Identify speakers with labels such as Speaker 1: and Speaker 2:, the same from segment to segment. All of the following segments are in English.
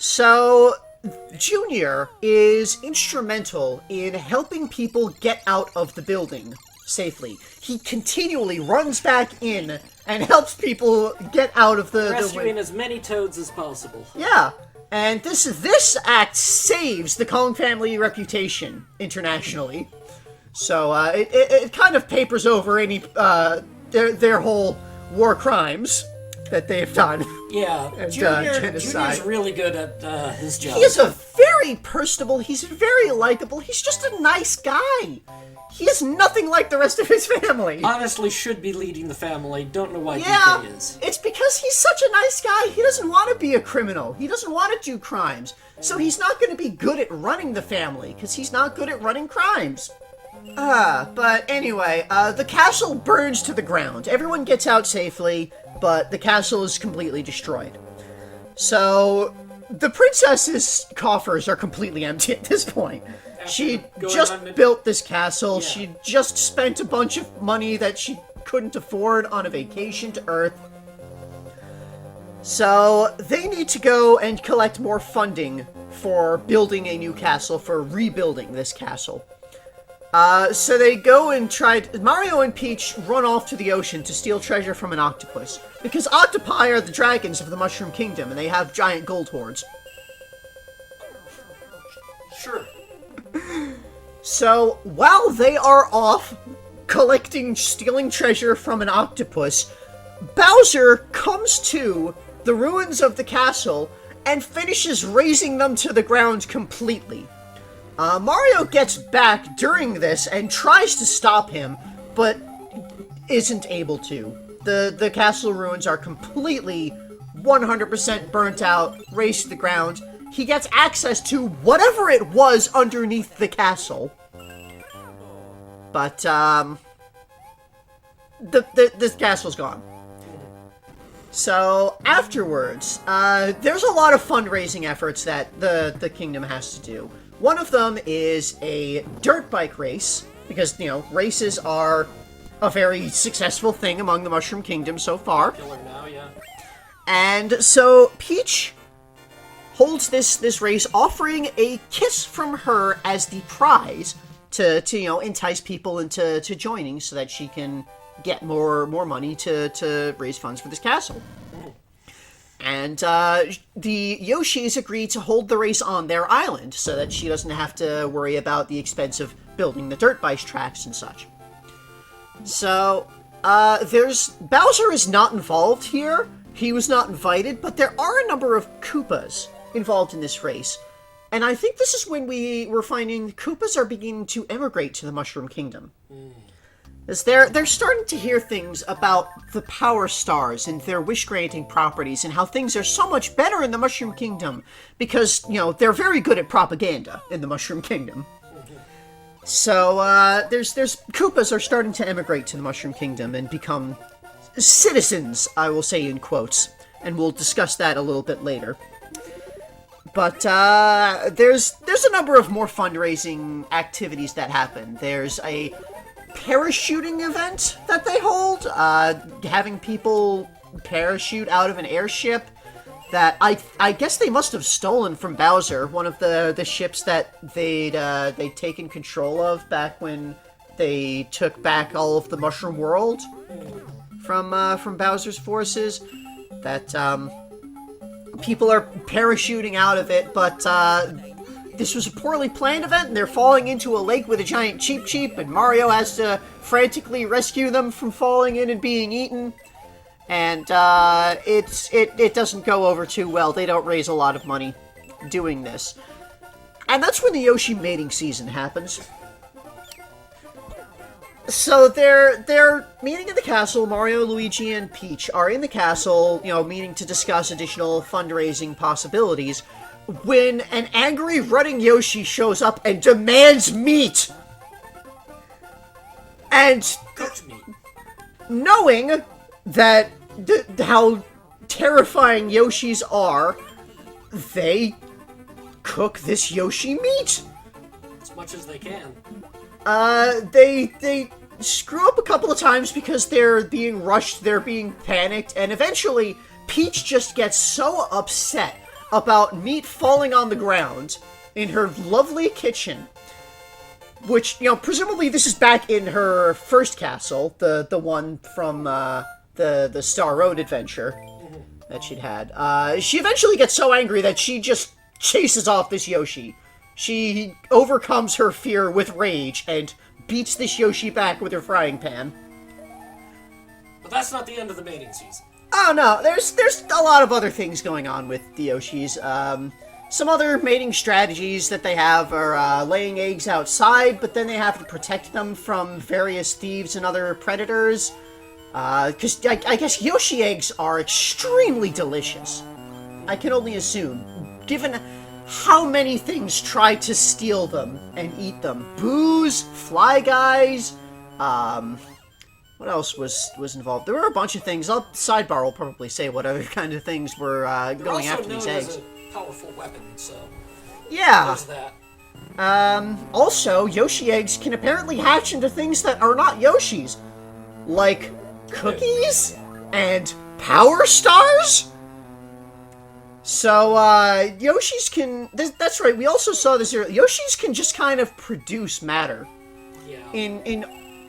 Speaker 1: So, Junior is instrumental in helping people get out of the building safely. He continually runs back in and helps people get out of the
Speaker 2: rescuing as many toads as possible.
Speaker 1: Yeah, and this act saves the Kong family reputation internationally. So it kind of papers over any their whole war crimes that they've done.
Speaker 2: Yeah,
Speaker 1: and,
Speaker 2: Junior's really good at his job.
Speaker 1: He is a very personable, he's very likable, he's just a nice guy. He is nothing like the rest of his family.
Speaker 2: Honestly, should be leading the family. Don't know why DK is.
Speaker 1: It's because he's such a nice guy. He doesn't want to be a criminal. He doesn't want to do crimes. So he's not going to be good at running the family, because he's not good at running crimes. But anyway, the castle burns to the ground. Everyone gets out safely, but the castle is completely destroyed. So, the princess's coffers are completely empty at this point. She just built this castle. Yeah. She just spent a bunch of money that she couldn't afford on a vacation to Earth. So, they need to go and collect more funding for building a new castle, for rebuilding this castle. So they go and Mario and Peach run off to the ocean to steal treasure from an octopus. Because octopi are the dragons of the Mushroom Kingdom, and they have giant gold hoards.
Speaker 2: Sure.
Speaker 1: So, while they are off stealing treasure from an octopus, Bowser comes to the ruins of the castle and finishes razing them to the ground completely. Mario gets back during this and tries to stop him, but isn't able to. The castle ruins are completely 100% burnt out, razed to the ground. He gets access to whatever it was underneath the castle. But, this castle's gone. So, afterwards, there's a lot of fundraising efforts that the kingdom has to do. One of them is a dirt bike race, because, races are a very successful thing among the Mushroom Kingdom so far.
Speaker 2: Killer now, yeah.
Speaker 1: And so, Peach holds this race, offering a kiss from her as the prize to entice people into joining so that she can get more money to raise funds for this castle. And the Yoshis agree to hold the race on their island so that she doesn't have to worry about the expense of building the dirt bike tracks and such. So, Bowser is not involved here. He was not invited, but there are a number of Koopas involved in this race. And I think this is when we're finding Koopas are beginning to emigrate to the Mushroom Kingdom. As they're starting to hear things about the Power Stars and their wish-granting properties and how things are so much better in the Mushroom Kingdom because, they're very good at propaganda in the Mushroom Kingdom. So, there's Koopas are starting to emigrate to the Mushroom Kingdom and become citizens, I will say in quotes, and we'll discuss that a little bit later. But, there's a number of more fundraising activities that happen. There's a parachuting event that they hold, having people parachute out of an airship that I guess they must have stolen from Bowser, one of the ships that they'd taken control of back when they took back all of the Mushroom World from Bowser's forces. That people are parachuting out of it, but this was a poorly planned event, and they're falling into a lake with a giant Cheep Cheep, and Mario has to frantically rescue them from falling in and being eaten. And it doesn't go over too well. They don't raise a lot of money doing this. And that's when the Yoshi mating season happens. So they're meeting in the castle. Mario, Luigi, and Peach are in the castle, meeting to discuss additional fundraising possibilities, when an angry running Yoshi shows up and demands meat! And knowing that how terrifying Yoshis are, they cook this Yoshi meat!
Speaker 2: As much as they can.
Speaker 1: They screw up a couple of times because they're being rushed, they're being panicked, and eventually Peach just gets so upset about meat falling on the ground in her lovely kitchen, which, presumably this is back in her first castle, the one from the Star Road adventure that she'd had. She eventually gets so angry that she just chases off this Yoshi. She overcomes her fear with rage and beats this Yoshi back with her frying pan.
Speaker 2: But that's not the end of the mating season.
Speaker 1: Oh no, there's a lot of other things going on with the Yoshis. Some other mating strategies that they have are laying eggs outside, but then they have to protect them from various thieves and other predators. Because I guess Yoshi eggs are extremely delicious. I can only assume, given how many things try to steal them and eat them. Boos, fly guys, what else was involved? There were a bunch of things. Sidebar will probably say what other kind of things were going after these eggs.
Speaker 2: As a powerful weapon, so
Speaker 1: yeah.
Speaker 2: There's that.
Speaker 1: Also, Yoshi eggs can apparently hatch into things that are not Yoshis, like cookies and power stars. So Yoshis can. That's right. We also saw this here. Yoshis can just kind of produce matter.
Speaker 2: Yeah.
Speaker 1: In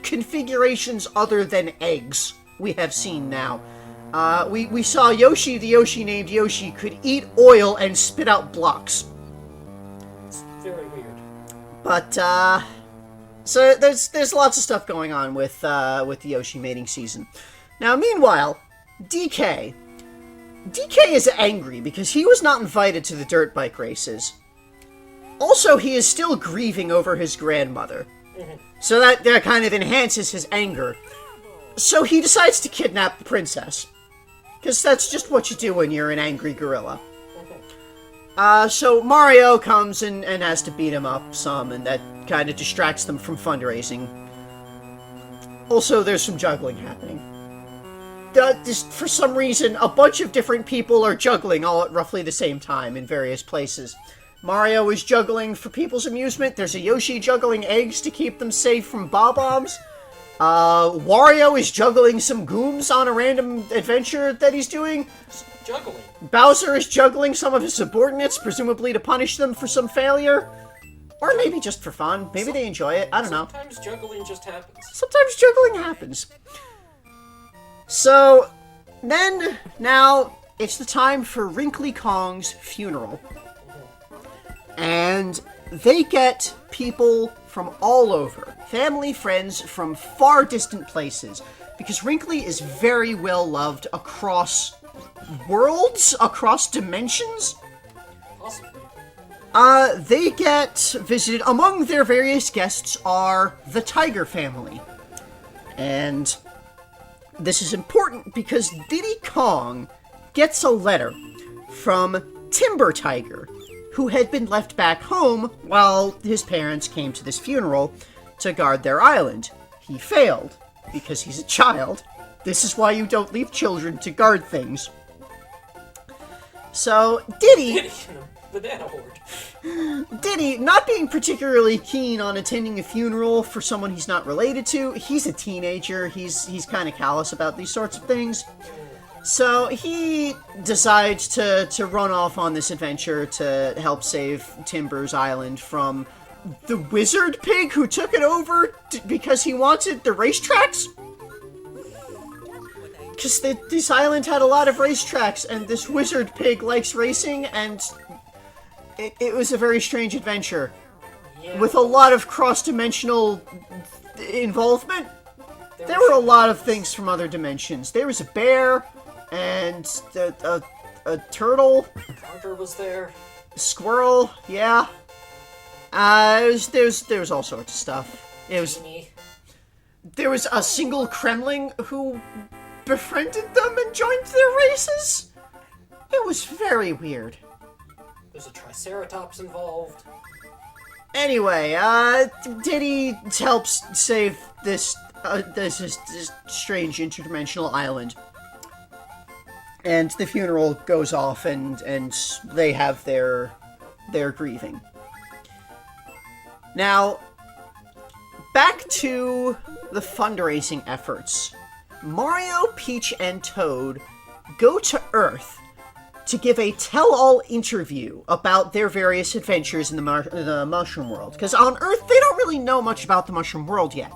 Speaker 1: configurations other than eggs, we have seen now. We saw Yoshi, the Yoshi named Yoshi, could eat oil and spit out blocks.
Speaker 2: It's very weird.
Speaker 1: But, so there's lots of stuff going on with the Yoshi mating season. Now, meanwhile, DK is angry because he was not invited to the dirt bike races. Also, he is still grieving over his grandmother. So that kind of enhances his anger. So he decides to kidnap the princess. Because that's just what you do when you're an angry gorilla. So Mario comes and has to beat him up some, and that kind of distracts them from fundraising. Also, there's some juggling happening. Just for some reason, a bunch of different people are juggling all at roughly the same time in various places. Mario is juggling for people's amusement. There's a Yoshi juggling eggs to keep them safe from bob-ombs. Wario is juggling some gooms on a random adventure that he's doing.
Speaker 2: Juggling.
Speaker 1: Bowser is juggling some of his subordinates, presumably to punish them for some failure. Or maybe just for fun. Maybe they enjoy it. I don't know.
Speaker 2: Sometimes juggling just happens.
Speaker 1: Sometimes juggling happens. So, then, now, it's the time for Wrinkly Kong's funeral. And they get people from all over. Family, friends from far distant places. Because Wrinkly is very well loved across worlds, across dimensions.
Speaker 2: Possibly.
Speaker 1: They get visited. Among their various guests are the Tiger family. And this is important because Diddy Kong gets a letter from Timber Tiger, who had been left back home while his parents came to this funeral to guard their island. He failed, because he's a child. This is why you don't leave children to guard things. So, Diddy,
Speaker 2: Banana horde.
Speaker 1: Diddy, not being particularly keen on attending a funeral for someone he's not related to, he's a teenager, he's kind of callous about these sorts of things. So he decides to run off on this adventure to help save Timber's Island from the wizard pig who took it over because he wanted the racetracks. Because this island had a lot of racetracks, and this wizard pig likes racing, and it was a very strange adventure. Yeah. With a lot of cross-dimensional involvement. There were a lot of things from other dimensions. There was a bear, and a turtle.
Speaker 2: Conker was there.
Speaker 1: A squirrel, yeah. There was all sorts of stuff. There was a single Kremling who befriended them and joined their races. It was very weird.
Speaker 2: There's a Triceratops involved.
Speaker 1: Anyway, Diddy helps save this strange interdimensional island. And the funeral goes off, and they have their grieving. Now, back to the fundraising efforts. Mario, Peach, and Toad go to Earth to give a tell-all interview about their various adventures in the Mushroom World. Because on Earth, they don't really know much about the Mushroom World yet.